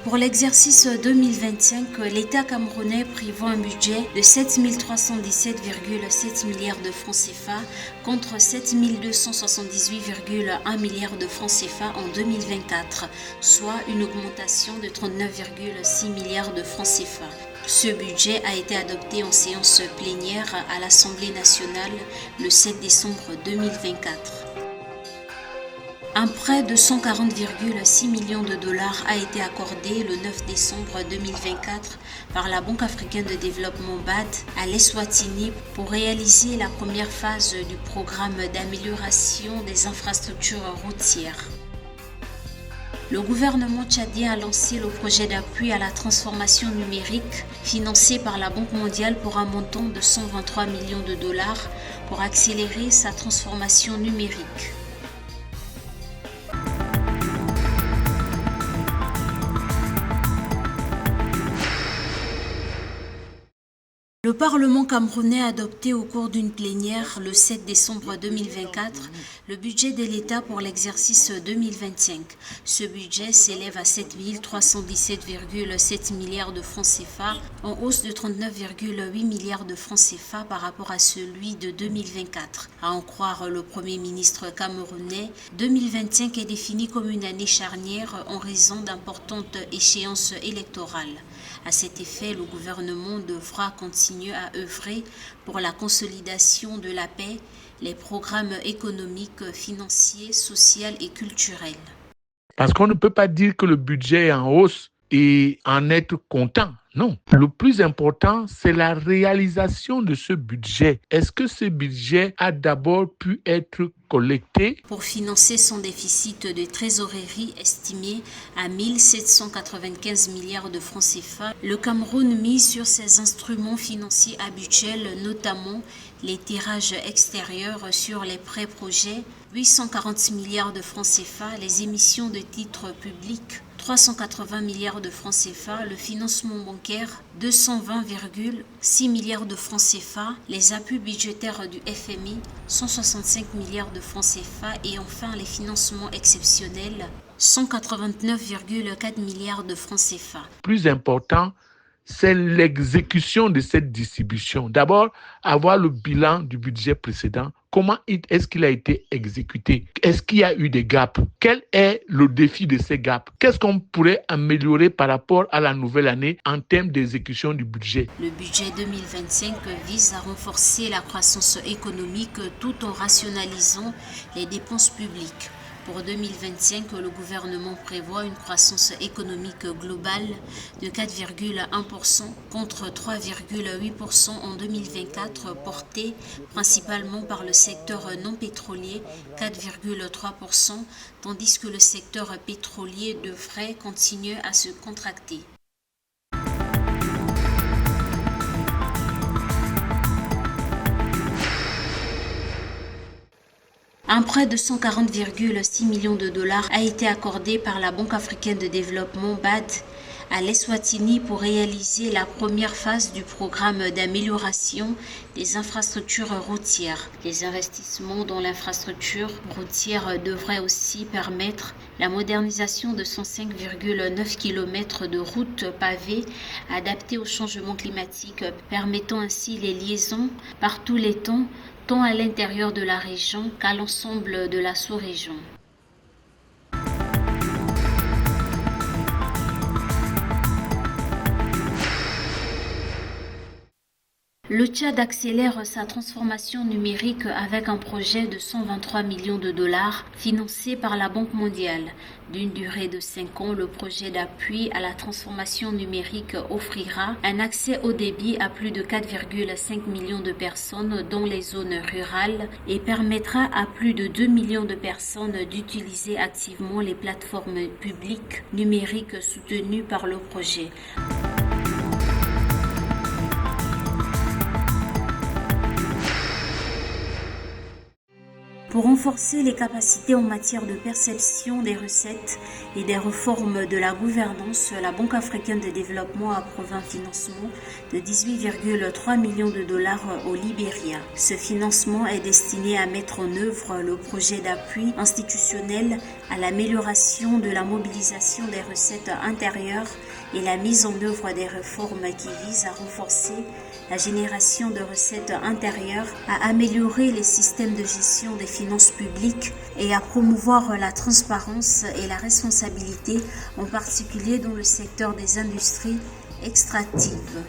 Pour l'exercice 2025, l'État camerounais prévoit un budget de 7 317,7 milliards de francs CFA contre 7 278,1 milliards de francs CFA en 2024, soit une augmentation de 39,6 milliards de francs CFA. Ce budget a été adopté en séance plénière à l'Assemblée nationale le 7 décembre 2024. Un prêt de 140,6 millions de dollars a été accordé le 9 décembre 2024 par la Banque africaine de développement BAD à l'Eswatini pour réaliser la première phase du programme d'amélioration des infrastructures routières. Le gouvernement tchadien a lancé le projet d'appui à la transformation numérique financé par la Banque mondiale pour un montant de 123 millions de dollars pour accélérer sa transformation numérique. Le Parlement camerounais a adopté au cours d'une plénière le 7 décembre 2024 le budget de l'État pour l'exercice 2025. Ce budget s'élève à 7 317,7 milliards de francs CFA, en hausse de 39,8 milliards de francs CFA par rapport à celui de 2024. À en croire le Premier ministre camerounais, 2025 est défini comme une année charnière en raison d'importantes échéances électorales. À cet effet, le gouvernement devra continuer à œuvrer pour la consolidation de la paix, les programmes économiques, financiers, sociaux et culturels. Parce qu'on ne peut pas dire que le budget est en hausse et en être content. Non. Le plus important, c'est la réalisation de ce budget. Est-ce que ce budget a d'abord pu être collecté pour financer son déficit de trésorerie estimé à 1 795 milliards de francs CFA, le Cameroun mise sur ses instruments financiers habituels, notamment les tirages extérieurs sur les prêts projets, 840 milliards de francs CFA, les émissions de titres publics, 380 milliards de francs CFA, le financement bancaire, 220,6 milliards de francs CFA, les appuis budgétaires du FMI, 165 milliards de francs CFA et enfin les financements exceptionnels, 189,4 milliards de francs CFA. Plus important, c'est l'exécution de cette distribution. D'abord, avoir le bilan du budget précédent. Comment est-ce qu'il a été exécuté? Est-ce qu'il y a eu des gaps? Quel est le défi de ces gaps? Qu'est-ce qu'on pourrait améliorer par rapport à la nouvelle année en termes d'exécution du budget? Le budget 2025 vise à renforcer la croissance économique tout en rationalisant les dépenses publiques. Pour 2025, le gouvernement prévoit une croissance économique globale de 4,1% contre 3,8% en 2024, portée principalement par le secteur non pétrolier, 4,3%, tandis que le secteur pétrolier devrait continuer à se contracter. Un prêt de 140,6 millions de dollars a été accordé par la Banque africaine de développement BAD à l'Eswatini pour réaliser la première phase du programme d'amélioration des infrastructures routières. Les investissements dans l'infrastructure routière devraient aussi permettre la modernisation de 105,9 km de routes pavées adaptées au changement climatique, permettant ainsi les liaisons par tous les temps, tant à l'intérieur de la région qu'à l'ensemble de la sous-région. Le Tchad accélère sa transformation numérique avec un projet de 123 millions de dollars financé par la Banque mondiale. D'une durée de 5 ans, le projet d'appui à la transformation numérique offrira un accès au débit à plus de 4,5 millions de personnes dans les zones rurales et permettra à plus de 2 millions de personnes d'utiliser activement les plateformes publiques numériques soutenues par le projet. Pour renforcer les capacités en matière de perception des recettes et des réformes de la gouvernance, la Banque africaine de développement a approuvé un financement de 18,3 millions de dollars au Libéria. Ce financement est destiné à mettre en œuvre le projet d'appui institutionnel à l'amélioration de la mobilisation des recettes intérieures et la mise en œuvre des réformes qui visent à renforcer la génération de recettes intérieures, à améliorer les systèmes de gestion des finances publiques et à promouvoir la transparence et la responsabilité, en particulier dans le secteur des industries extractives.